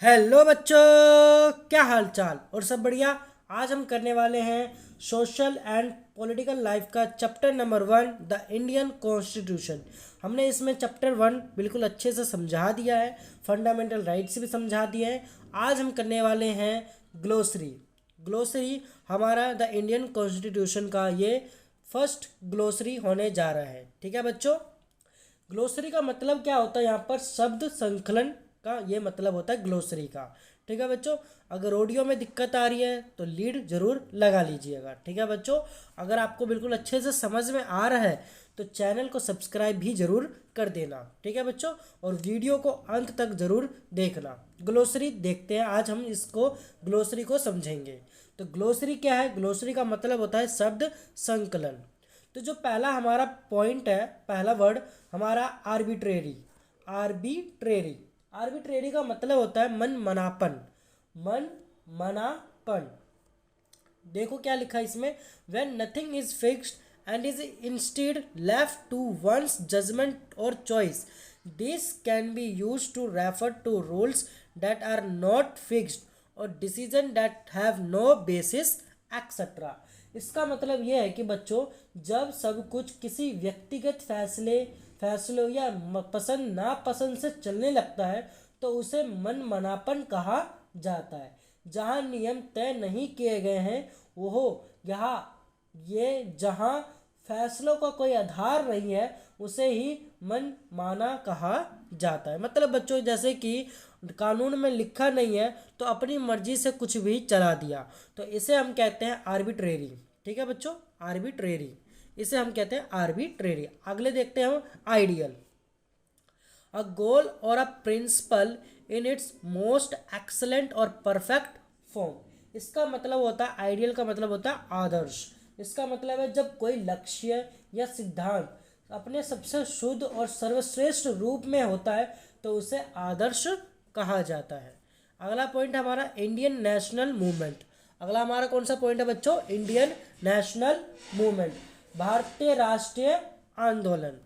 Hello बच्चों, क्या हाल चाल और सब बढ़िया। आज हम करने वाले हैं सोशल एंड पॉलिटिकल लाइफ का chapter number 1, the Indian constitution. हमने इसमें चैप्टर 1 बिल्कुल अच्छे से समझा दिया है, फंडामेंटल राइट्स भी समझा दिए हैं। आज हम करने वाले हैं ग्लोसरी। ग्लोसरी हमारा द इंडियन कॉन्स्टिट्यूशन का ये फर्स्ट ग्लोसरी होने जा रहा है। ठीक है बच्चों, ग्लोसरी का मतलब क्या होता है, यहाँ पर शब्द संकलन का ये मतलब होता है ग्लोसरी का। ठीक है बच्चों, अगर ऑडियो में दिक्कत आ रही है तो लीड जरूर लगा लीजिएगा। ठीक है बच्चों, अगर आपको बिल्कुल अच्छे से समझ में आ रहा है तो चैनल को सब्सक्राइब भी जरूर कर देना। ठीक है बच्चों, और वीडियो को अंत तक जरूर देखना। ग्लोसरी देखते हैं, आज हम इसको ग्लोसरी को समझेंगे। तो ग्लोसरी क्या है? ग्लोसरी का मतलब होता है शब्द संकलन। तो जो पहला हमारा पॉइंट है, पहला वर्ड हमारा आर्बिट्रेरी। आर्बिट्रेरी आर्बिट्रेरी का मतलब होता है मन मनापन। मन मनापन। देखो क्या लिखा है इसमें, when nothing is fixed and is instead left to one's judgement और choice, this can be use to refer to rules that are not fixed और decision that have no basis etcetera. इसका मतलब यह है कि बच्चों, जब सब कुछ किसी व्यक्तिगत फैसलों या पसंद नापसंद से चलने लगता है तो उसे मन मनापन कहा जाता है। जहाँ नियम तय नहीं किए गए हैं वो यहाँ ये जहाँ फैसलों का कोई आधार नहीं है उसे ही मन माना कहा जाता है। मतलब बच्चों, जैसे कि कानून में लिखा नहीं है तो अपनी मर्जी से कुछ भी चला दिया, तो इसे हम कहते हैं आर्बिट्रेरी। ठीक है बच्चों, आर्बिट्रेरी, इसे हम कहते हैं आर्बिट्रेरी। अगले देखते हैं हम आइडियल। अ गोल और a principle in its most excellent और परफेक्ट फॉर्म। इसका मतलब होता है, आइडियल का मतलब होता है आदर्श। इसका मतलब है जब कोई लक्ष्य या सिद्धांत अपने सबसे शुद्ध और सर्वश्रेष्ठ रूप में होता है तो उसे आदर्श कहा जाता है। अगला पॉइंट हमारा इंडियन नेशनल मूवमेंट। अगला हमारा कौन सा पॉइंट है बच्चों? इंडियन नेशनल मूवमेंट, भारतीय राष्ट्रीय आंदोलन।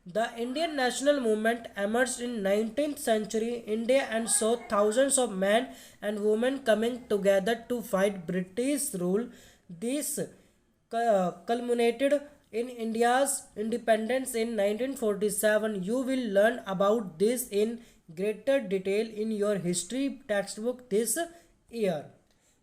The Indian national movement emerged in 19th century India and saw thousands of men and women coming together to fight British rule. This culminated in India's independence in 1947. You will learn about this in greater detail in your history textbook this year.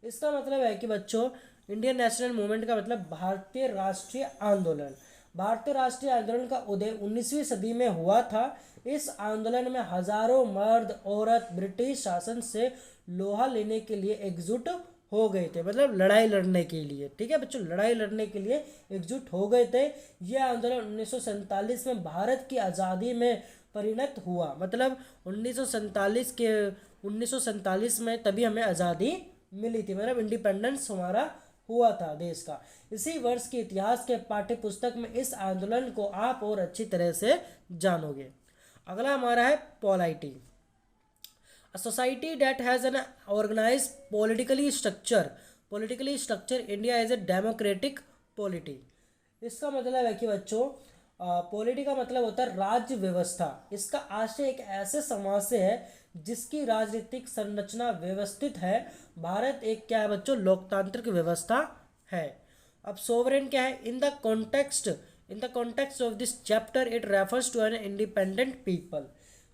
इसका मतलब है कि बच्चों, Indian national movement का मतलब भारतीय राष्ट्रीय आंदोलन। भारतीय राष्ट्रीय आंदोलन का उदय 19वीं सदी में हुआ था। इस आंदोलन में हजारों मर्द औरत ब्रिटिश शासन से लोहा लेने के लिए एकजुट हो गए थे, मतलब लड़ाई लड़ने के लिए। ठीक है बच्चों, लड़ाई लड़ने के लिए एकजुट हो गए थे। यह आंदोलन 1947 में भारत की आज़ादी में परिणत हुआ। मतलब 1947 में तभी हमें आज़ादी मिली थी, मतलब इंडिपेंडेंस हमारा हुआ था देश का। इसी वर्ष के इतिहास के पाठ्य पुस्तक में इस आंदोलन को आप और अच्छी तरह से जानोगे। अगला हमारा है polity. A society that has an organized politically structure India is a democratic polity। इसका मतलब है कि बच्चों, पॉलिटी का मतलब होता है राज्य व्यवस्था। इसका आशय एक ऐसे समाज से है जिसकी राजनीतिक संरचना व्यवस्थित है। भारत एक क्या है बच्चों? लोकतांत्रिक व्यवस्था है। अब सोवरेन क्या है? In the context of this chapter it refers to an independent people.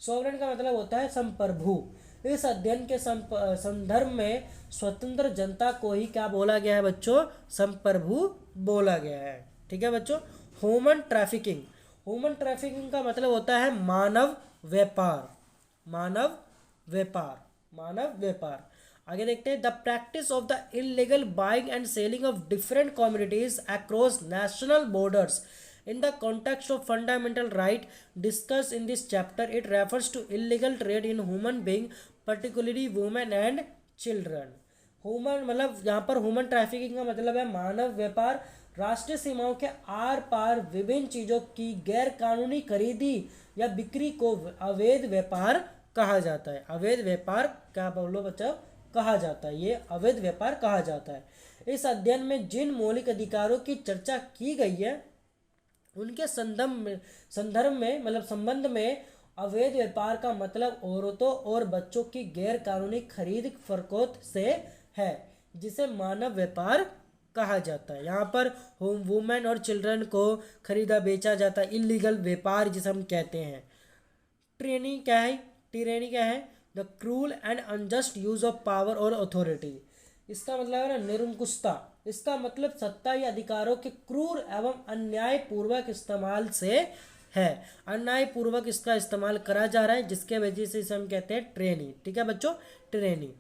Sovereign का मतलब होता है संप्रभु। इस अध्ययन के संदर्भ में स्वतंत्र जनता को ही क्या बोला गया है बच्चों? संप्रभु बोला गया है। ठीक है बच्चों। Human trafficking. ह्यूमन ट्रैफिकिंग का मतलब होता है मानव व्यापार। मानव व्यापार, मानव व्यापार। आगे देखते हैं, the practice of the illegal buying and selling of different communities across national borders in the context of fundamental right discussed in this chapter it refers to illegal trade in human being particularly women and children। Human मतलब यहाँ पर human trafficking का मतलब है मानव व्यापार। राष्ट्रीय सीमाओं के आर पार विभिन्न चीज़ों की गैर कानूनी खरीदी या बिक्री को अवैध व्यापार कहा जाता है। अवैध व्यापार क्या बोलो बच्चों? कहा जाता है, ये अवैध व्यापार कहा जाता है। इस अध्ययन में जिन मौलिक अधिकारों की चर्चा की गई है उनके संदर्भ में मतलब संबंध में अवैध व्यापार का मतलब औरतों और बच्चों की गैर कानूनी खरीद फरोख्त से है, जिसे मानव व्यापार कहा जाता है। यहाँ पर होम वुमेन और चिल्ड्रन को खरीदा बेचा जाता है, इलीगल व्यापार जिसे हम कहते हैं। ट्रेनी क्या है? टिरेनी क्या है? The cruel and unjust use of power और अथॉरिटी। इसका मतलब है ना निरंकुशता। इसका मतलब सत्ता या अधिकारों के क्रूर एवं अन्यायपूर्वक इस्तेमाल से है। अन्यायपूर्वक इसका इस्तेमाल करा जा रहा है, जिसके वजह से इसे हम कहते हैं ट्रेनी। ठीक है बच्चों, ट्रेनी।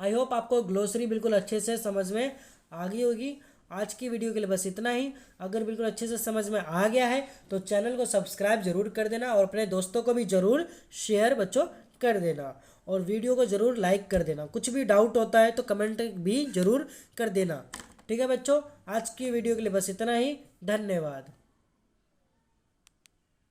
आई होप आपको ग्लोसरी बिल्कुल अच्छे से समझ में आ गई होगी। आज की वीडियो के लिए बस इतना ही। अगर बिल्कुल अच्छे से समझ में आ गया है तो चैनल को सब्सक्राइब जरूर कर देना और अपने दोस्तों को भी ज़रूर शेयर बच्चों कर देना, और वीडियो को ज़रूर लाइक कर देना। कुछ भी डाउट होता है तो कमेंट भी ज़रूर कर देना। ठीक है बच्चों, आज की वीडियो के लिए बस इतना ही। धन्यवाद।